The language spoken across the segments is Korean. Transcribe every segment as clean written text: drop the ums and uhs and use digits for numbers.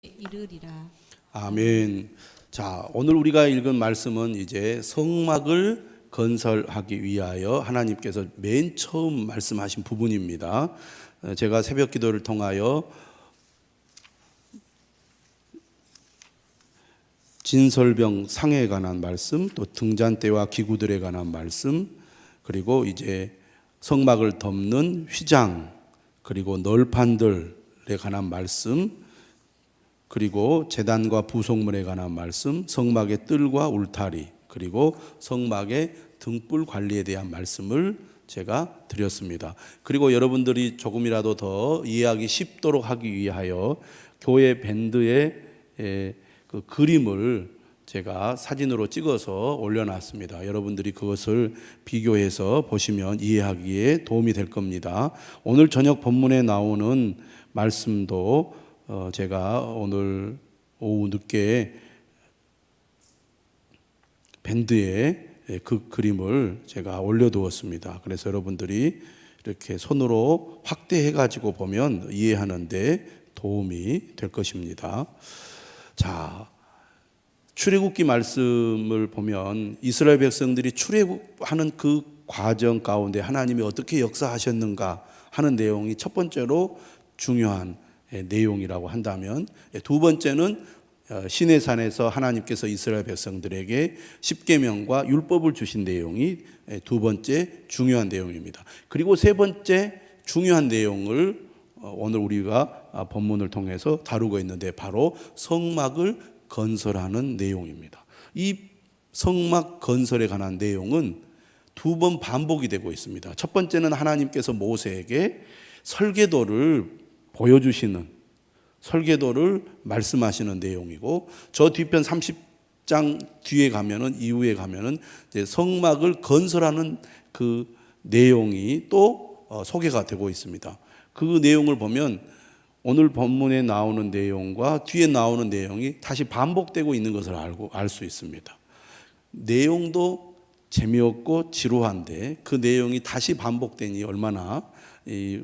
이르리라. 아멘. 자, 오늘 우리가 읽은 말씀은 이제 성막을 건설하기 위하여 하나님께서 맨 처음 말씀하신 부분입니다. 제가 새벽 기도를 통하여 진설병 상에 관한 말씀, 또 등잔대와 기구들에 관한 말씀, 그리고 이제 성막을 덮는 휘장, 그리고 널판들에 관한 말씀, 그리고 제단과 부속물에 관한 말씀, 성막의 뜰과 울타리, 그리고 성막의 등불 관리에 대한 말씀을 제가 드렸습니다. 그리고 여러분들이 조금이라도 더 이해하기 쉽도록 하기 위하여 교회 밴드의 그 그림을 제가 사진으로 찍어서 올려놨습니다. 여러분들이 그것을 비교해서 보시면 이해하기에 도움이 될 겁니다. 오늘 저녁 본문에 나오는 말씀도 제가 오늘 오후 늦게 밴드에 그 그림을 제가 올려두었습니다. 그래서 여러분들이 이렇게 손으로 확대해 가지고 보면 이해하는데 도움이 될 것입니다. 자, 출애굽기 말씀을 보면 이스라엘 백성들이 출애굽하는 그 과정 가운데 하나님이 어떻게 역사하셨는가 하는 내용이 첫 번째로 중요한 내용이라고 한다면, 두 번째는 시내산에서 하나님께서 이스라엘 백성들에게 십계명과 율법을 주신 내용이 두 번째 중요한 내용입니다. 그리고 세 번째 중요한 내용을 오늘 우리가 본문을 통해서 다루고 있는데 바로 성막을 건설하는 내용입니다. 이 성막 건설에 관한 내용은 두 번 반복이 되고 있습니다. 첫 번째는 하나님께서 모세에게 설계도를 보여주시는, 설계도를 말씀하시는 내용이고, 저 뒤편 30장 뒤에 가면은, 이후에 가면은 이제 성막을 건설하는 그 내용이 또 소개가 되고 있습니다. 그 내용을 보면 오늘 본문에 나오는 내용과 뒤에 나오는 내용이 다시 반복되고 있는 것을 알 수 있습니다. 내용도 재미없고 지루한데 그 내용이 다시 반복되니 얼마나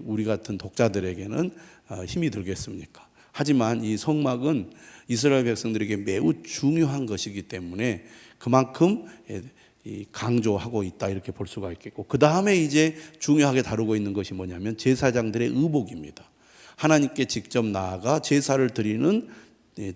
우리 같은 독자들에게는 힘이 들겠습니까? 하지만 이 성막은 이스라엘 백성들에게 매우 중요한 것이기 때문에 그만큼 강조하고 있다, 이렇게 볼 수가 있겠고, 그 다음에 이제 중요하게 다루고 있는 것이 뭐냐면 제사장들의 의복입니다. 하나님께 직접 나아가 제사를 드리는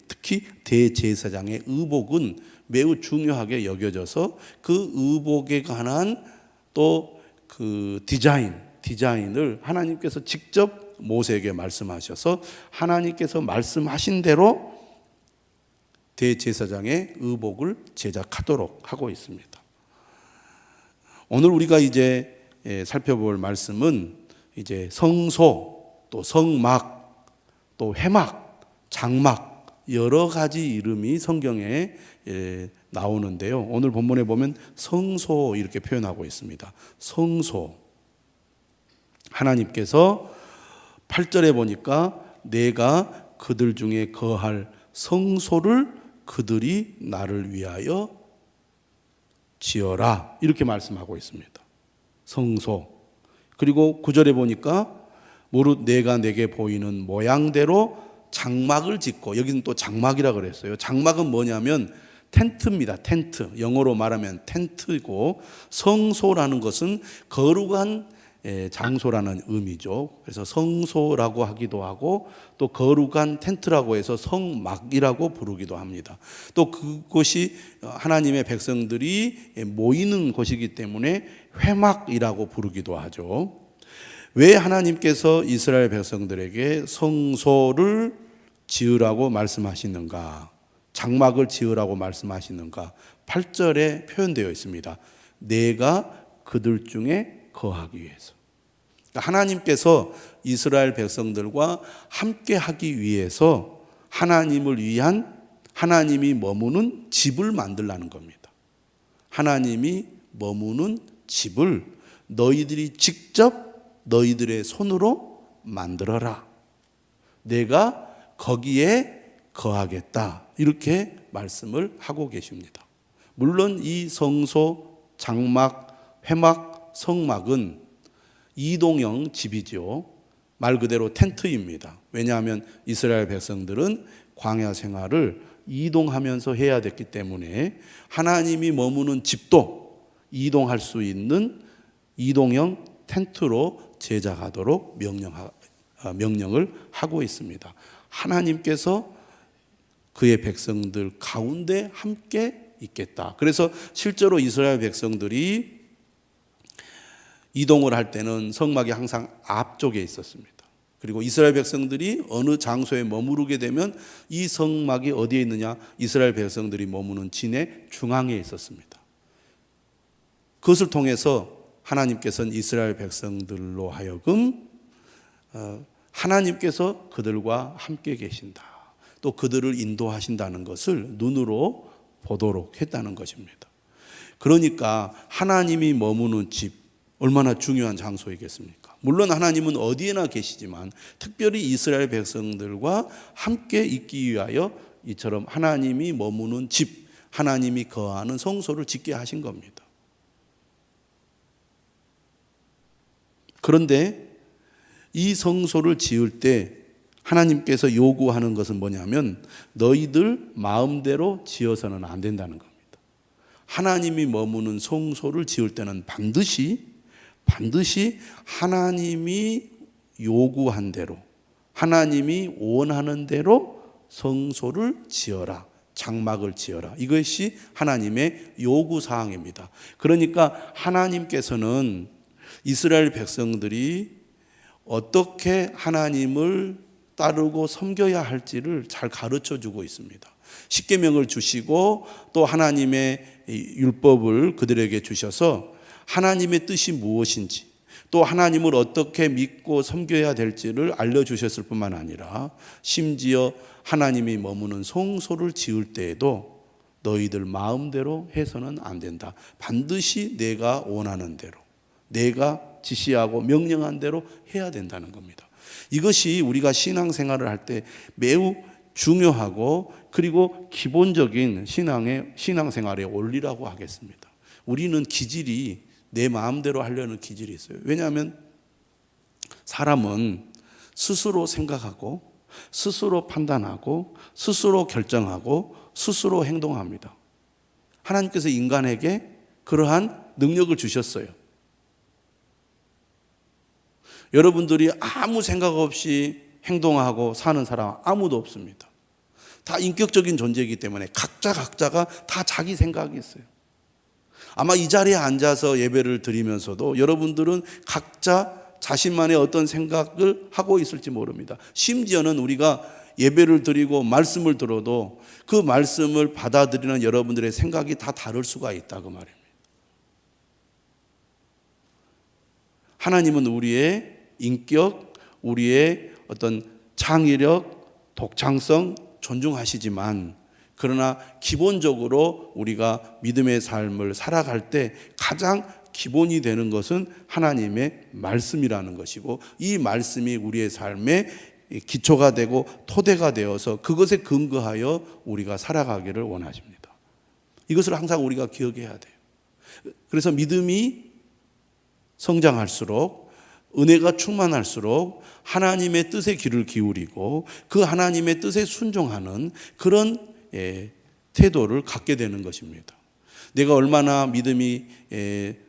특히 대제사장의 의복은 매우 중요하게 여겨져서 그 의복에 관한 또 그 디자인을 하나님께서 직접 모세에게 말씀하셔서 하나님께서 말씀하신 대로 대제사장의 의복을 제작하도록 하고 있습니다. 오늘 우리가 이제 살펴볼 말씀은 이제 성소, 또 성막, 또 회막, 장막, 여러 가지 이름이 성경에 나오는데요. 오늘 본문에 보면 성소 이렇게 표현하고 있습니다. 성소. 하나님께서 8절에 보니까 내가 그들 중에 거할 성소를 그들이 나를 위하여 지어라, 이렇게 말씀하고 있습니다. 성소. 그리고 9절에 보니까 무릇 내가 내게 보이는 모양대로 장막을 짓고, 여기는 또 장막이라 그랬어요. 장막은 뭐냐면 텐트입니다. 텐트. 영어로 말하면 텐트이고, 성소라는 것은 거룩한 장소라는 의미죠. 그래서 성소라고 하기도 하고 또 거룩한 텐트라고 해서 성막이라고 부르기도 합니다. 또 그곳이 하나님의 백성들이 모이는 곳이기 때문에 회막이라고 부르기도 하죠. 왜 하나님께서 이스라엘 백성들에게 성소를 지으라고 말씀하시는가, 장막을 지으라고 말씀하시는가? 8절에 표현되어 있습니다. 내가 그들 중에 거하기 위해서. 하나님께서 이스라엘 백성들과 함께 하기 위해서 하나님을 위한, 하나님이 머무는 집을 만들라는 겁니다. 하나님이 머무는 집을 너희들이 직접 너희들의 손으로 만들어라. 내가 거기에 거하겠다, 이렇게 말씀을 하고 계십니다. 물론 이 성소, 장막, 회막, 성막은 이동형 집이죠. 말 그대로 텐트입니다. 왜냐하면 이스라엘 백성들은 광야 생활을 이동하면서 해야 됐기 때문에 하나님이 머무는 집도 이동할 수 있는 이동형 텐트로 제작하도록 명령을 하고 있습니다. 하나님께서 그의 백성들 가운데 함께 있겠다. 그래서 실제로 이스라엘 백성들이 이동을 할 때는 성막이 항상 앞쪽에 있었습니다. 그리고 이스라엘 백성들이 어느 장소에 머무르게 되면 이 성막이 어디에 있느냐? 이스라엘 백성들이 머무는 진의 중앙에 있었습니다. 그것을 통해서 하나님께서는 이스라엘 백성들로 하여금 하나님께서 그들과 함께 계신다. 또 그들을 인도하신다는 것을 눈으로 보도록 했다는 것입니다. 그러니까 하나님이 머무는 집, 얼마나 중요한 장소이겠습니까? 물론 하나님은 어디에나 계시지만 특별히 이스라엘 백성들과 함께 있기 위하여 이처럼 하나님이 머무는 집, 하나님이 거하는 성소를 짓게 하신 겁니다. 그런데 이 성소를 지을 때 하나님께서 요구하는 것은 뭐냐면 너희들 마음대로 지어서는 안 된다는 겁니다. 하나님이 머무는 성소를 지을 때는 반드시 하나님이 요구한 대로, 하나님이 원하는 대로 성소를 지어라, 장막을 지어라. 이것이 하나님의 요구사항입니다. 그러니까 하나님께서는 이스라엘 백성들이 어떻게 하나님을 따르고 섬겨야 할지를 잘 가르쳐 주고 있습니다. 십계명을 주시고 또 하나님의 율법을 그들에게 주셔서 하나님의 뜻이 무엇인지 또 하나님을 어떻게 믿고 섬겨야 될지를 알려주셨을 뿐만 아니라 심지어 하나님이 머무는 성소를 지을 때에도 너희들 마음대로 해서는 안 된다. 반드시 내가 원하는 대로, 내가 지시하고 명령한 대로 해야 된다는 겁니다. 이것이 우리가 신앙생활을 할 때 매우 중요하고 그리고 기본적인 신앙생활의 원리라고 하겠습니다. 우리는 기질이 내 마음대로 하려는 기질이 있어요. 왜냐하면 사람은 스스로 생각하고 스스로 판단하고 스스로 결정하고 스스로 행동합니다. 하나님께서 인간에게 그러한 능력을 주셨어요. 여러분들이 아무 생각 없이 행동하고 사는 사람 아무도 없습니다. 다 인격적인 존재이기 때문에 각자가 다 자기 생각이 있어요. 아마 이 자리에 앉아서 예배를 드리면서도 여러분들은 각자 자신만의 어떤 생각을 하고 있을지 모릅니다. 심지어는 우리가 예배를 드리고 말씀을 들어도 그 말씀을 받아들이는 여러분들의 생각이 다 다를 수가 있다고 말입니다. 하나님은 우리의 인격, 우리의 어떤 창의력, 독창성 존중하시지만 그러나 기본적으로 우리가 믿음의 삶을 살아갈 때 가장 기본이 되는 것은 하나님의 말씀이라는 것이고 이 말씀이 우리의 삶의 기초가 되고 토대가 되어서 그것에 근거하여 우리가 살아가기를 원하십니다. 이것을 항상 우리가 기억해야 돼요. 그래서 믿음이 성장할수록 은혜가 충만할수록 하나님의 뜻에 귀를 기울이고 그 하나님의 뜻에 순종하는 그런 태도를 갖게 되는 것입니다. 내가 얼마나 믿음이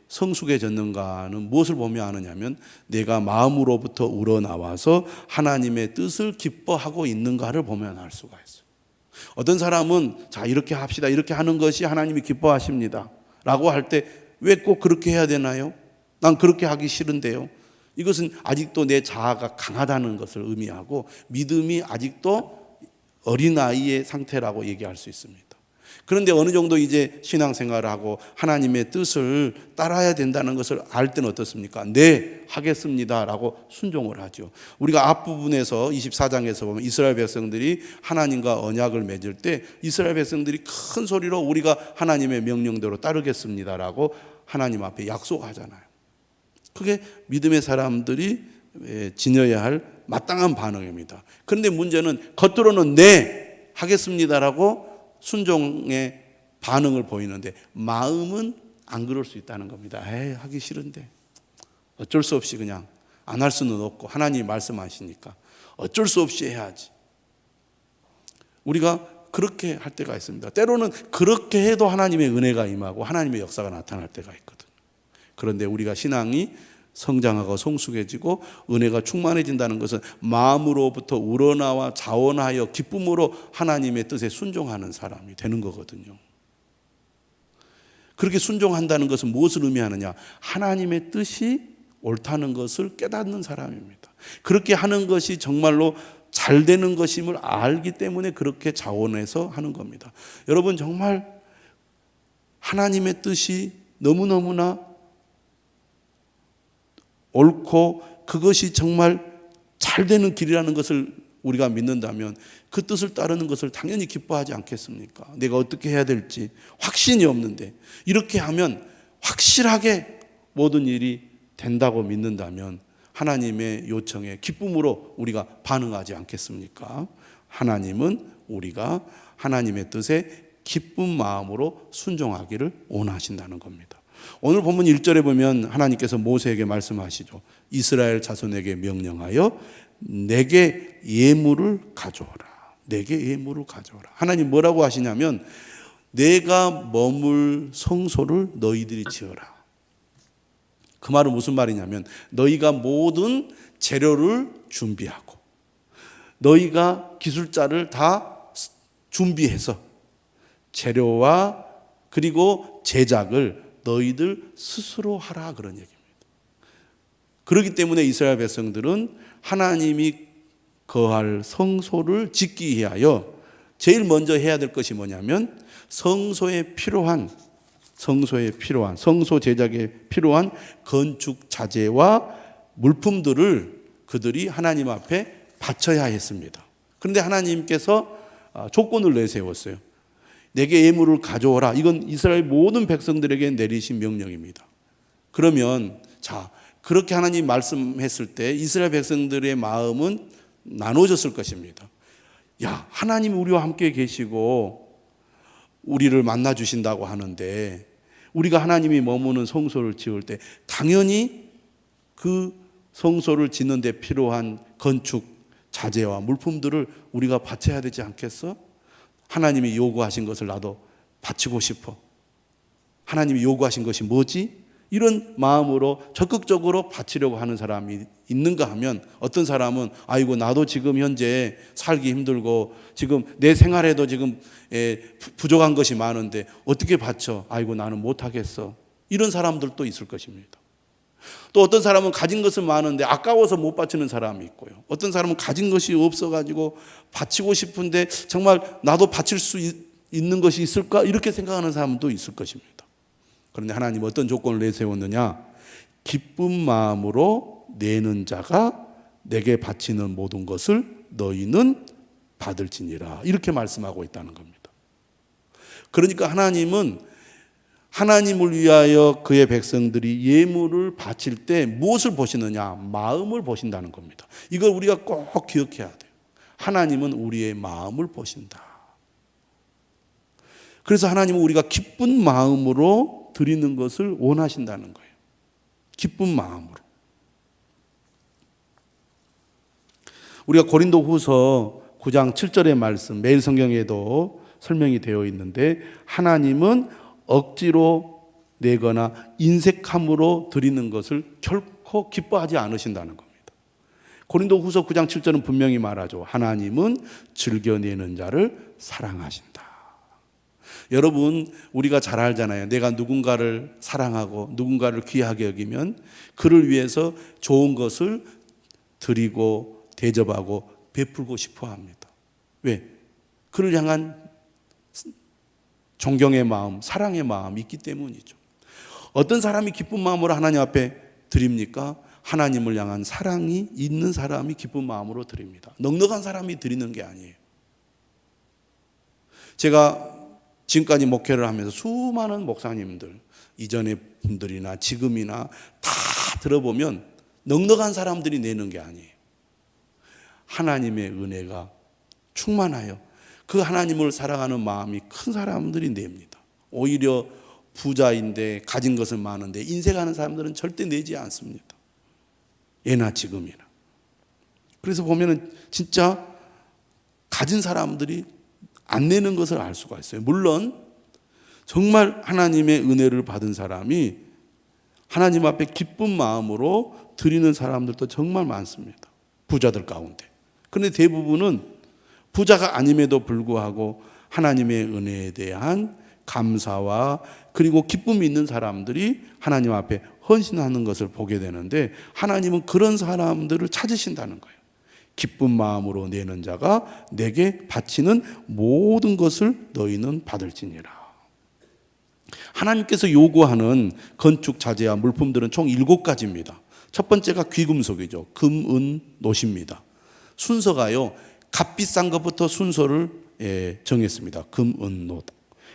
성숙해졌는가는 무엇을 보며 아느냐면 내가 마음으로부터 우러나와서 하나님의 뜻을 기뻐하고 있는가를 보면 알 수가 있어요. 어떤 사람은 자 이렇게 합시다, 이렇게 하는 것이 하나님이 기뻐하십니다 라고 할 때 왜 꼭 그렇게 해야 되나요? 난 그렇게 하기 싫은데요. 이것은 아직도 내 자아가 강하다는 것을 의미하고 믿음이 아직도 어린아이의 상태라고 얘기할 수 있습니다. 그런데 어느 정도 이제 신앙생활을 하고 하나님의 뜻을 따라야 된다는 것을 알 때는 어떻습니까? 네, 하겠습니다라고 순종을 하죠. 우리가 앞부분에서 24장에서 보면 이스라엘 백성들이 하나님과 언약을 맺을 때 이스라엘 백성들이 큰 소리로 우리가 하나님의 명령대로 따르겠습니다라고 하나님 앞에 약속하잖아요. 그게 믿음의 사람들이 지녀야 할 마땅한 반응입니다. 그런데 문제는 겉으로는 네, 하겠습니다라고 순종의 반응을 보이는데 마음은 안 그럴 수 있다는 겁니다. 하기 싫은데 어쩔 수 없이 그냥 안 할 수는 없고 하나님이 말씀하시니까 어쩔 수 없이 해야지. 우리가 그렇게 할 때가 있습니다. 때로는 그렇게 해도 하나님의 은혜가 임하고 하나님의 역사가 나타날 때가 있거든요. 그런데 우리가 신앙이 성장하고 성숙해지고 은혜가 충만해진다는 것은 마음으로부터 우러나와 자원하여 기쁨으로 하나님의 뜻에 순종하는 사람이 되는 거거든요. 그렇게 순종한다는 것은 무엇을 의미하느냐? 하나님의 뜻이 옳다는 것을 깨닫는 사람입니다. 그렇게 하는 것이 정말로 잘 되는 것임을 알기 때문에 그렇게 자원해서 하는 겁니다. 여러분, 정말 하나님의 뜻이 너무너무나 옳고 그것이 정말 잘 되는 길이라는 것을 우리가 믿는다면 그 뜻을 따르는 것을 당연히 기뻐하지 않겠습니까? 내가 어떻게 해야 될지 확신이 없는데 이렇게 하면 확실하게 모든 일이 된다고 믿는다면 하나님의 요청에 기쁨으로 우리가 반응하지 않겠습니까? 하나님은 우리가 하나님의 뜻에 기쁜 마음으로 순종하기를 원하신다는 겁니다. 오늘 본문 1절에 보면 하나님께서 모세에게 말씀하시죠. 이스라엘 자손에게 명령하여 내게 예물을 가져오라. 내게 예물을 가져오라. 하나님 뭐라고 하시냐면 내가 머물 성소를 너희들이 지어라. 그 말은 무슨 말이냐면 너희가 모든 재료를 준비하고 너희가 기술자를 다 준비해서 재료와 그리고 제작을 너희들 스스로 하라, 그런 얘기입니다. 그렇기 때문에 이스라엘 백성들은 하나님이 거할 성소를 짓기 위하여 제일 먼저 해야 될 것이 뭐냐면 성소에 필요한 성소 제작에 필요한 건축 자재와 물품들을 그들이 하나님 앞에 바쳐야 했습니다. 그런데 하나님께서 조건을 내세웠어요. 내게 예물을 가져오라. 이건 이스라엘 모든 백성들에게 내리신 명령입니다. 그러면 그렇게 하나님 말씀했을 때 이스라엘 백성들의 마음은 나눠졌을 것입니다. 하나님이 우리와 함께 계시고 우리를 만나 주신다고 하는데 우리가 하나님이 머무는 성소를 지을 때 당연히 그 성소를 짓는 데 필요한 건축 자재와 물품들을 우리가 바쳐야 되지 않겠어? 하나님이 요구하신 것을 나도 바치고 싶어. 하나님이 요구하신 것이 뭐지? 이런 마음으로 적극적으로 바치려고 하는 사람이 있는가 하면 어떤 사람은 아이고 나도 지금 현재 살기 힘들고 지금 내 생활에도 지금 부족한 것이 많은데 어떻게 바쳐? 아이고 나는 못하겠어. 이런 사람들도 있을 것입니다. 또 어떤 사람은 가진 것은 많은데 아까워서 못 바치는 사람이 있고요. 어떤 사람은 가진 것이 없어가지고 바치고 싶은데 정말 나도 바칠 수 있는 것이 있을까? 이렇게 생각하는 사람도 있을 것입니다. 그런데 하나님 어떤 조건을 내세웠느냐? 기쁜 마음으로 내는 자가 내게 바치는 모든 것을 너희는 받을지니라. 이렇게 말씀하고 있다는 겁니다. 그러니까 하나님은 하나님을 위하여 그의 백성들이 예물을 바칠 때 무엇을 보시느냐? 마음을 보신다는 겁니다. 이걸 우리가 꼭 기억해야 돼요. 하나님은 우리의 마음을 보신다. 그래서 하나님은 우리가 기쁜 마음으로 드리는 것을 원하신다는 거예요. 기쁜 마음으로. 우리가 고린도후서 9장 7절의 말씀, 매일 성경에도 설명이 되어 있는데 하나님은 억지로 내거나 인색함으로 드리는 것을 결코 기뻐하지 않으신다는 겁니다. 고린도후서 9장 7절은 분명히 말하죠. 하나님은 즐겨내는 자를 사랑하신다. 여러분, 우리가 잘 알잖아요. 내가 누군가를 사랑하고 누군가를 귀하게 여기면 그를 위해서 좋은 것을 드리고 대접하고 베풀고 싶어 합니다. 왜? 그를 향한 존경의 마음, 사랑의 마음이 있기 때문이죠. 어떤 사람이 기쁜 마음으로 하나님 앞에 드립니까? 하나님을 향한 사랑이 있는 사람이 기쁜 마음으로 드립니다. 넉넉한 사람이 드리는 게 아니에요. 제가 지금까지 목회를 하면서 수많은 목사님들, 이전의 분들이나 지금이나 다 들어보면 넉넉한 사람들이 내는 게 아니에요. 하나님의 은혜가 충만하여 그 하나님을 사랑하는 마음이 큰 사람들이 냅니다. 오히려 부자인데 가진 것은 많은데 인색하는 사람들은 절대 내지 않습니다. 예나 지금이나. 그래서 보면은 진짜 가진 사람들이 안 내는 것을 알 수가 있어요. 물론 정말 하나님의 은혜를 받은 사람이 하나님 앞에 기쁜 마음으로 드리는 사람들도 정말 많습니다. 부자들 가운데. 그런데 대부분은 부자가 아님에도 불구하고 하나님의 은혜에 대한 감사와 그리고 기쁨이 있는 사람들이 하나님 앞에 헌신하는 것을 보게 되는데, 하나님은 그런 사람들을 찾으신다는 거예요. 기쁜 마음으로 내는 자가 내게 바치는 모든 것을 너희는 받을지니라. 하나님께서 요구하는 건축 자재와 물품들은 총 7가지입니다. 첫 번째가 귀금속이죠. 금, 은, 노입니다. 순서가요, 값비싼 것부터 순서를 정했습니다. 금, 은, 노.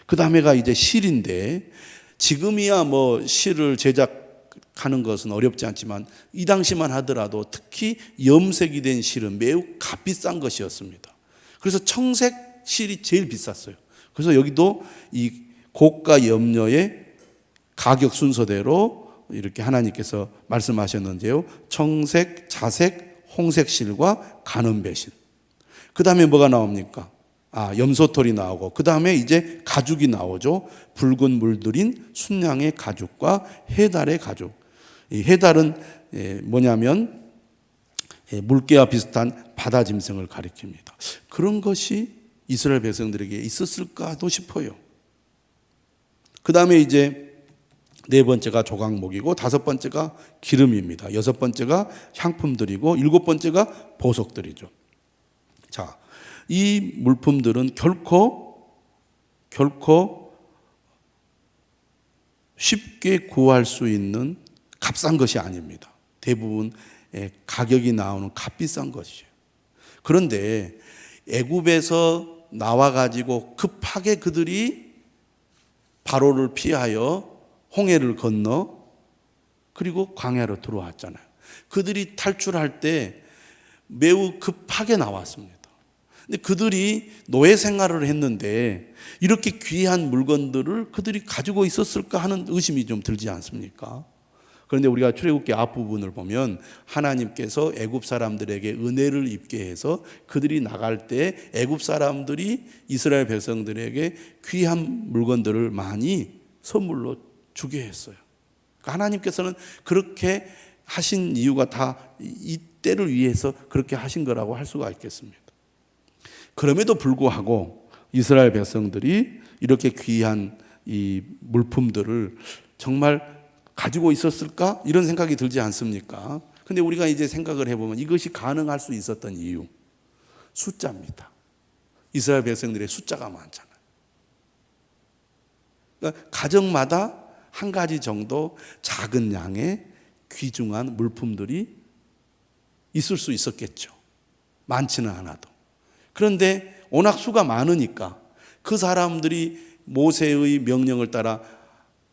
그 다음에가 이제 실인데, 지금이야 뭐 실을 제작하는 것은 어렵지 않지만 이 당시만 하더라도 특히 염색이 된 실은 매우 값비싼 것이었습니다. 그래서 청색 실이 제일 비쌌어요. 그래서 여기도 이 고가 염료의 가격 순서대로 이렇게 하나님께서 말씀하셨는데요. 청색, 자색, 홍색 실과 간음배실. 그 다음에 뭐가 나옵니까? 염소털이 나오고, 그 다음에 이제 가죽이 나오죠. 붉은 물들인 순양의 가죽과 해달의 가죽. 이 해달은 뭐냐면 물개와 비슷한 바다 짐승을 가리킵니다. 그런 것이 이스라엘 백성들에게 있었을까도 싶어요. 그 다음에 이제 네 번째가 조각목이고, 다섯 번째가 기름입니다. 여섯 번째가 향품들이고, 일곱 번째가 보석들이죠. 자, 이 물품들은 결코 쉽게 구할 수 있는 값싼 것이 아닙니다. 대부분 가격이 나오는 값비싼 것이죠. 그런데 애굽에서 나와가지고 급하게 그들이 바로를 피하여 홍해를 건너 그리고 광야로 들어왔잖아요. 그들이 탈출할 때 매우 급하게 나왔습니다. 근데 그들이 노예 생활을 했는데 이렇게 귀한 물건들을 그들이 가지고 있었을까 하는 의심이 좀 들지 않습니까? 그런데 우리가 출애굽기 앞부분을 보면 하나님께서 애굽 사람들에게 은혜를 입게 해서 그들이 나갈 때 애굽 사람들이 이스라엘 백성들에게 귀한 물건들을 많이 선물로 주게 했어요. 그러니까 하나님께서는 그렇게 하신 이유가 다 이때를 위해서 그렇게 하신 거라고 할 수가 있겠습니다. 그럼에도 불구하고 이스라엘 백성들이 이렇게 귀한 이 물품들을 정말 가지고 있었을까? 이런 생각이 들지 않습니까? 근데 우리가 이제 생각을 해보면 이것이 가능할 수 있었던 이유, 숫자입니다. 이스라엘 백성들의 숫자가 많잖아요. 그러니까 가정마다 한 가지 정도 작은 양의 귀중한 물품들이 있을 수 있었겠죠. 많지는 않아도. 그런데 워낙 수가 많으니까 그 사람들이 모세의 명령을 따라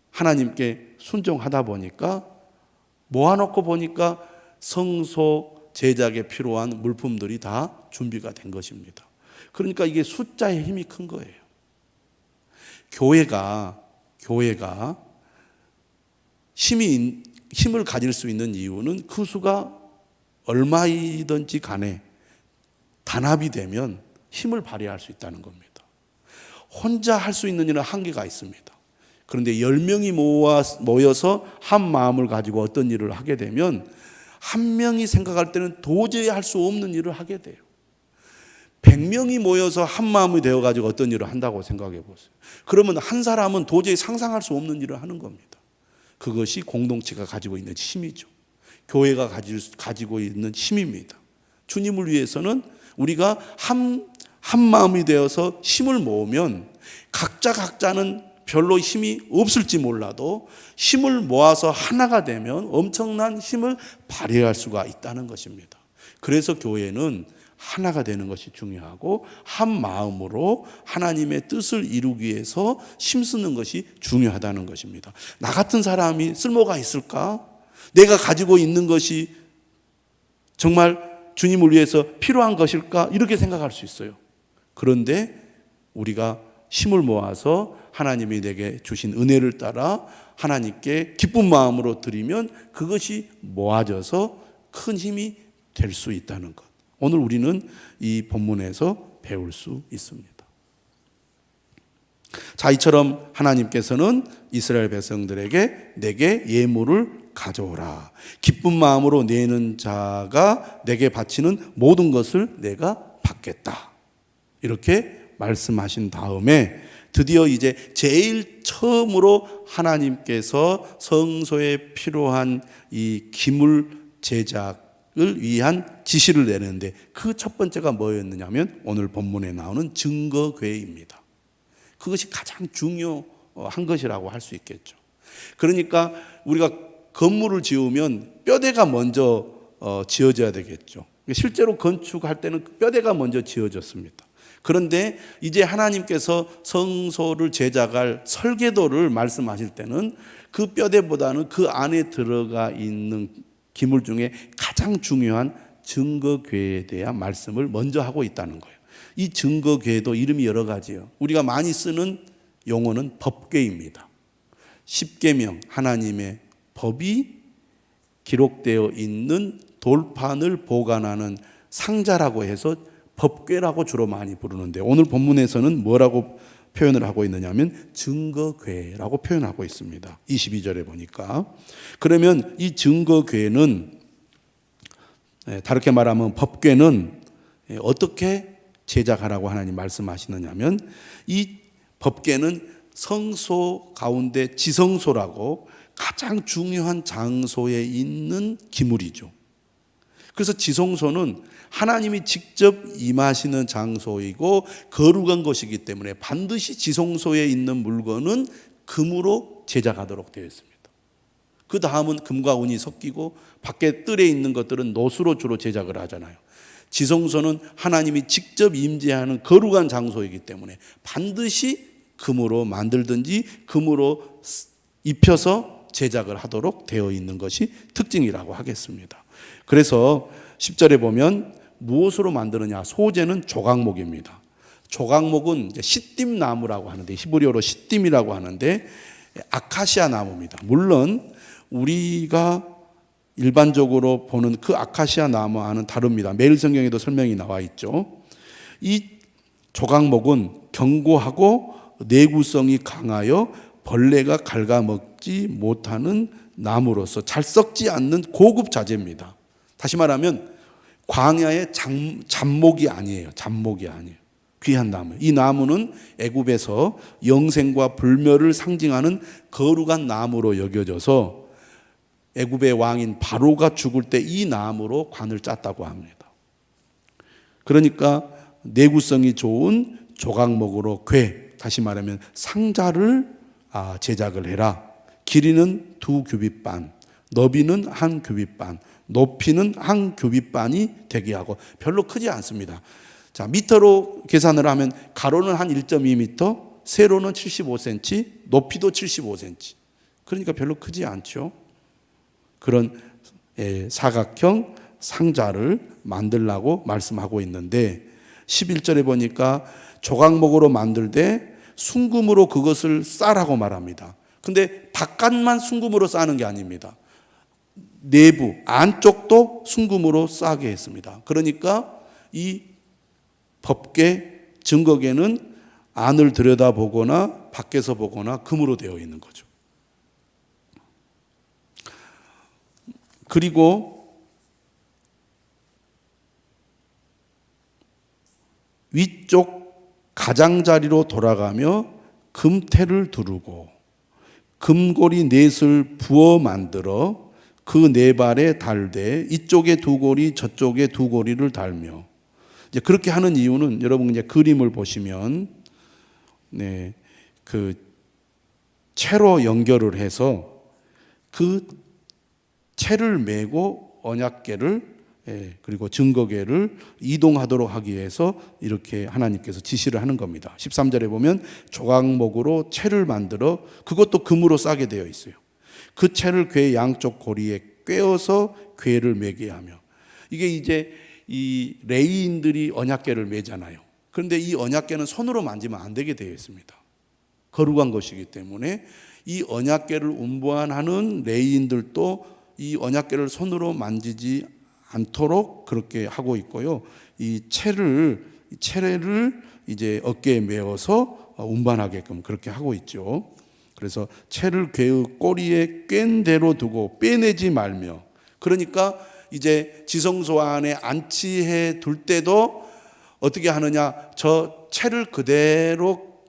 하나님께 순종하다 보니까 모아놓고 보니까 성소 제작에 필요한 물품들이 다 준비가 된 것입니다. 그러니까 이게 숫자의 힘이 큰 거예요. 교회가 힘을 가질 수 있는 이유는 그 수가 얼마이든지 간에 단합이 되면 힘을 발휘할 수 있다는 겁니다. 혼자 할 수 있는 일은 한계가 있습니다. 그런데 10명이 모여서 한 마음을 가지고 어떤 일을 하게 되면 한 명이 생각할 때는 도저히 할 수 없는 일을 하게 돼요. 100명이 모여서 한 마음이 되어가지고 어떤 일을 한다고 생각해 보세요. 그러면 한 사람은 도저히 상상할 수 없는 일을 하는 겁니다. 그것이 공동체가 가지고 있는 힘이죠. 교회가 가지고 있는 힘입니다. 주님을 위해서는 우리가 한 마음이 되어서 힘을 모으면 각자는 별로 힘이 없을지 몰라도 힘을 모아서 하나가 되면 엄청난 힘을 발휘할 수가 있다는 것입니다. 그래서 교회는 하나가 되는 것이 중요하고 한 마음으로 하나님의 뜻을 이루기 위해서 힘쓰는 것이 중요하다는 것입니다. 나 같은 사람이 쓸모가 있을까? 내가 가지고 있는 것이 정말 주님을 위해서 필요한 것일까? 이렇게 생각할 수 있어요. 그런데 우리가 힘을 모아서 하나님이 내게 주신 은혜를 따라 하나님께 기쁜 마음으로 드리면 그것이 모아져서 큰 힘이 될 수 있다는 것. 오늘 우리는 이 본문에서 배울 수 있습니다. 자, 이처럼 하나님께서는 이스라엘 백성들에게 내게 예물을 가져오라. 기쁜 마음으로 내는 자가 내게 바치는 모든 것을 내가 받겠다. 이렇게 말씀하신 다음에 드디어 이제 제일 처음으로 하나님께서 성소에 필요한 이 기물 제작을 위한 지시를 내는데 그 첫 번째가 뭐였느냐면 오늘 본문에 나오는 증거궤입니다. 그것이 가장 중요한 것이라고 할 수 있겠죠. 그러니까 우리가 건물을 지으면 뼈대가 먼저 지어져야 되겠죠. 실제로 건축할 때는 뼈대가 먼저 지어졌습니다. 그런데 이제 하나님께서 성소를 제작할 설계도를 말씀하실 때는 그 뼈대보다는 그 안에 들어가 있는 기물 중에 가장 중요한 증거궤에 대한 말씀을 먼저 하고 있다는 거예요. 이 증거궤도 이름이 여러 가지예요. 우리가 많이 쓰는 용어는 법궤입니다. 십계명, 하나님의 법이 기록되어 있는 돌판을 보관하는 상자라고 해서 법궤라고 주로 많이 부르는데 오늘 본문에서는 뭐라고 표현을 하고 있느냐면 증거궤라고 표현하고 있습니다. 22절에 보니까. 그러면 이 증거궤는 다르게 말하면 법궤는 어떻게 제작하라고 하나님 말씀하시느냐면 이 법궤는 성소 가운데 지성소라고 가장 중요한 장소에 있는 기물이죠. 그래서 지성소는 하나님이 직접 임하시는 장소이고 거룩한 것이기 때문에 반드시 지성소에 있는 물건은 금으로 제작하도록 되어 있습니다. 그 다음은 금과 은이 섞이고 밖에 뜰에 있는 것들은 노수로 주로 제작을 하잖아요. 지성소는 하나님이 직접 임재하는 거룩한 장소이기 때문에 반드시 금으로 만들든지 금으로 입혀서 제작을 하도록 되어 있는 것이 특징이라고 하겠습니다. 그래서 10절에 보면 무엇으로 만드느냐? 소재는 조각목입니다. 조각목은 시딤나무라고 하는데 히브리어로 시딤이라고 하는데 아카시아 나무입니다. 물론 우리가 일반적으로 보는 그 아카시아 나무와는 다릅니다. 매일 성경에도 설명이 나와 있죠. 이 조각목은 견고하고 내구성이 강하여 벌레가 갉아먹지 못하는 나무로서 잘 썩지 않는 고급 자재입니다. 다시 말하면 광야의 잡목이 아니에요. 잡목이 아니에요. 귀한 나무. 이 나무는 애굽에서 영생과 불멸을 상징하는 거룩한 나무로 여겨져서 애굽의 왕인 바로가 죽을 때 이 나무로 관을 짰다고 합니다. 그러니까 내구성이 좋은 조각목으로 궤, 다시 말하면 상자를 제작을 해라. 길이는 2규빗 반, 너비는 1규빗 반, 높이는 1규빗 반이 되게 하고 별로 크지 않습니다. 자, 미터로 계산을 하면 가로는 한 1.2m, 세로는 75cm, 높이도 75cm. 그러니까 별로 크지 않죠. 그런 사각형 상자를 만들라고 말씀하고 있는데 11절에 보니까 조각목으로 만들 때 순금으로 그것을 싸라고 말합니다. 근데 바깥만 순금으로 싸는 게 아닙니다. 내부, 안쪽도 순금으로 싸게 했습니다. 그러니까 이 법궤, 증거궤는 안을 들여다보거나 밖에서 보거나 금으로 되어 있는 거죠. 그리고 위쪽 가장자리로 돌아가며 금태를 두르고 금고리 넷을 부어 만들어 그 네 발에 달되 이쪽에 2고리 저쪽에 2고리를 달며 이제 그렇게 하는 이유는 여러분 이제 그림을 보시면 그 채로 연결을 해서 그 채를 메고 언약궤를 그리고 증거궤를 이동하도록 하기 위해서 이렇게 하나님께서 지시를 하는 겁니다. 13절에 보면 조각목으로 채를 만들어 그것도 금으로 싸게 되어 있어요. 그 채를 궤 양쪽 고리에 꿰어서 궤를 매게 하며 이게 이제 이 레위인들이 언약궤를 매잖아요. 그런데 이 언약궤는 손으로 만지면 안 되게 되어 있습니다. 거룩한 것이기 때문에 이 언약궤를 운반하는 레위인들도 이 언약궤를 손으로 만지지 않도록 그렇게 하고 있고요. 이 채를 이제 어깨에 메어서 운반하게끔 그렇게 하고 있죠. 그래서 채를 궤의 꼬리에 꿰인 대로 두고 빼내지 말며, 그러니까 이제 지성소 안에 안치해 둘 때도 어떻게 하느냐, 저 채를 그대로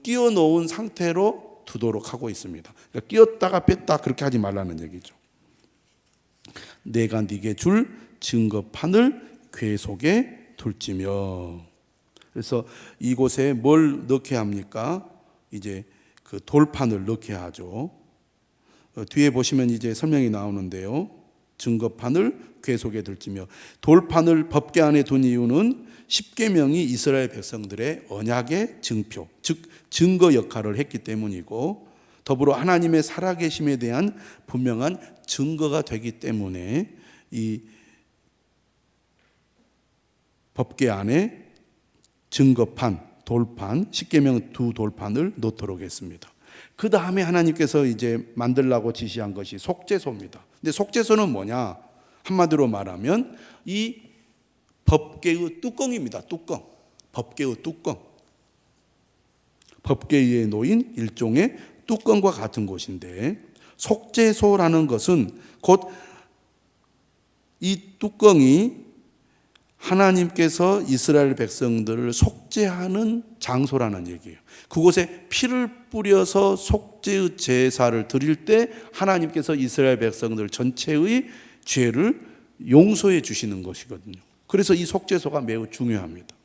끼워 놓은 상태로 두도록 하고 있습니다. 그러니까 끼웠다가 뺐다 그렇게 하지 말라는 얘기죠. 내가 네게 줄 증거판을 궤 속에 둘지며. 그래서 이곳에 뭘 넣게 합니까? 이제 그 돌판을 넣게 하죠. 뒤에 보시면 이제 설명이 나오는데요. 증거판을 궤 속에 둘지며. 돌판을 법궤 안에 둔 이유는 십계명이 이스라엘 백성들의 언약의 증표, 즉 증거 역할을 했기 때문이고, 더불어 하나님의 살아계심에 대한 분명한 증거가 되기 때문에 이 법궤 안에 증거판, 돌판, 십계명 두 돌판을 놓도록 했습니다. 그 다음에 하나님께서 이제 만들라고 지시한 것이 속죄소입니다. 근데 속죄소는 뭐냐? 한마디로 말하면 이 법궤의 뚜껑입니다. 뚜껑. 법궤의 뚜껑. 법궤 위에 놓인 일종의 뚜껑과 같은 곳인데, 속죄소라는 것은 곧 이 뚜껑이 하나님께서 이스라엘 백성들을 속죄하는 장소라는 얘기예요. 그곳에 피를 뿌려서 속죄의 제사를 드릴 때 하나님께서 이스라엘 백성들 전체의 죄를 용서해 주시는 것이거든요. 그래서 이 속죄소가 매우 중요합니다.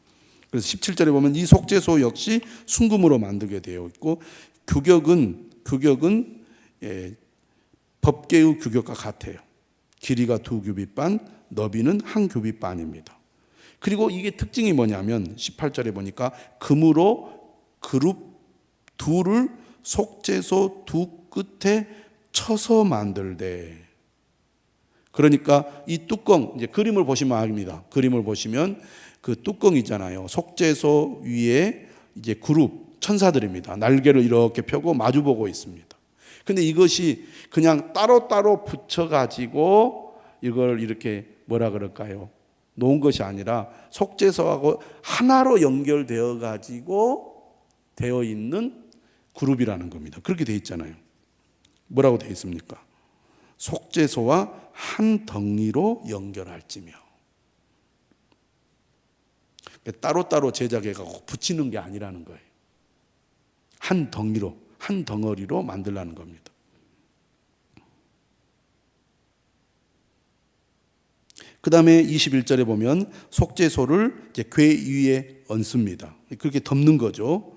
그래서 17절에 보면 이 속죄소 역시 순금으로 만들게 되어 있고, 규격은 법궤의 규격과 같아요. 길이가 2규빗 반, 너비는 1규빗 반입니다. 그리고 이게 특징이 뭐냐면 18절에 보니까 금으로 그룹 둘을 속죄소 두 끝에 쳐서 만들되. 그러니까 이 뚜껑, 이제 그림을 보시면 압니다. 그림을 보시면 그 뚜껑 있잖아요. 속죄소 위에 이제 그룹 천사들입니다. 날개를 이렇게 펴고 마주보고 있습니다. 근데 이것이 그냥 따로따로 붙여가지고 이걸 이렇게 뭐라 그럴까요? 놓은 것이 아니라 속죄소하고 하나로 연결되어 가지고 되어 있는 그룹이라는 겁니다. 그렇게 되어 있잖아요. 뭐라고 되어 있습니까? 속죄소와 한 덩이로 연결할지며. 따로따로 제작해가지고 붙이는 게 아니라는 거예요. 한 덩이로, 한 덩어리로 만들라는 겁니다. 그 다음에 21절에 보면 속죄소를 이제 궤 위에 얹습니다. 그렇게 덮는 거죠.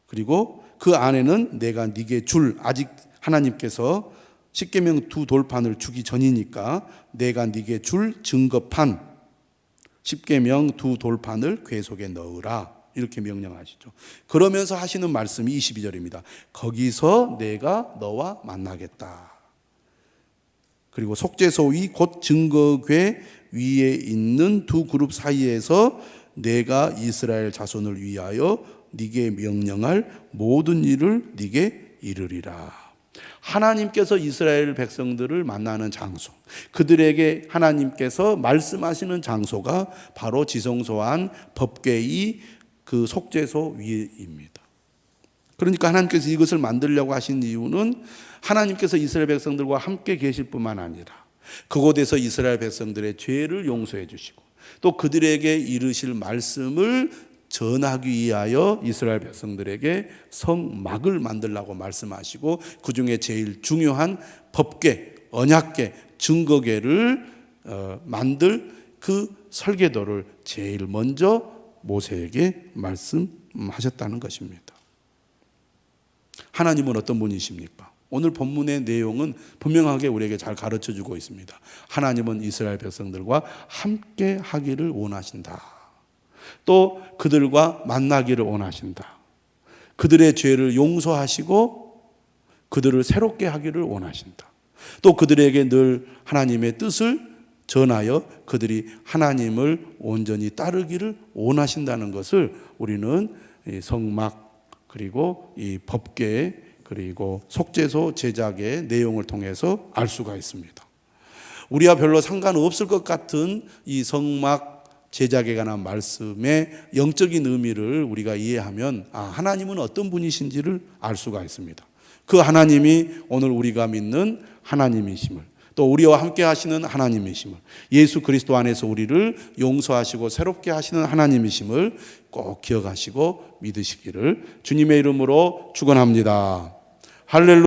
그리고 그 안에는 내가 네게 줄, 아직 하나님께서 십계명 두 돌판을 주기 전이니까 내가 네게 줄 증거판, 십계명 두 돌판을 궤 속에 넣으라, 이렇게 명령하시죠. 그러면서 하시는 말씀이 22절입니다. 거기서 내가 너와 만나겠다. 그리고 속죄소 위 곧 증거궤 위에 있는 두 그룹 사이에서 내가 이스라엘 자손을 위하여 네게 명령할 모든 일을 네게 이르리라. 하나님께서 이스라엘 백성들을 만나는 장소, 그들에게 하나님께서 말씀하시는 장소가 바로 지성소 안 법궤의 그 속죄소 위입니다. 그러니까 하나님께서 이것을 만들려고 하신 이유는 하나님께서 이스라엘 백성들과 함께 계실 뿐만 아니라 그곳에서 이스라엘 백성들의 죄를 용서해 주시고 또 그들에게 이르실 말씀을 전하기 위하여 이스라엘 백성들에게 성막을 만들라고 말씀하시고, 그 중에 제일 중요한 법궤, 언약궤, 증거궤를 만들 그 설계도를 제일 먼저 모세에게 말씀하셨다는 것입니다. 하나님은 어떤 분이십니까? 오늘 본문의 내용은 분명하게 우리에게 잘 가르쳐주고 있습니다. 하나님은 이스라엘 백성들과 함께 하기를 원하신다. 또 그들과 만나기를 원하신다. 그들의 죄를 용서하시고 그들을 새롭게 하기를 원하신다. 또 그들에게 늘 하나님의 뜻을 전하여 그들이 하나님을 온전히 따르기를 원하신다는 것을 우리는 이 성막, 그리고 이 법궤, 그리고 속죄소 제작의 내용을 통해서 알 수가 있습니다. 우리와 별로 상관없을 것 같은 이 성막 제작에 관한 말씀의 영적인 의미를 우리가 이해하면 하나님은 어떤 분이신지를 알 수가 있습니다. 그 하나님이 오늘 우리가 믿는 하나님이심을, 또 우리와 함께 하시는 하나님이심을, 예수 그리스도 안에서 우리를 용서하시고 새롭게 하시는 하나님이심을 꼭 기억하시고 믿으시기를 주님의 이름으로 축원합니다. 할렐루야.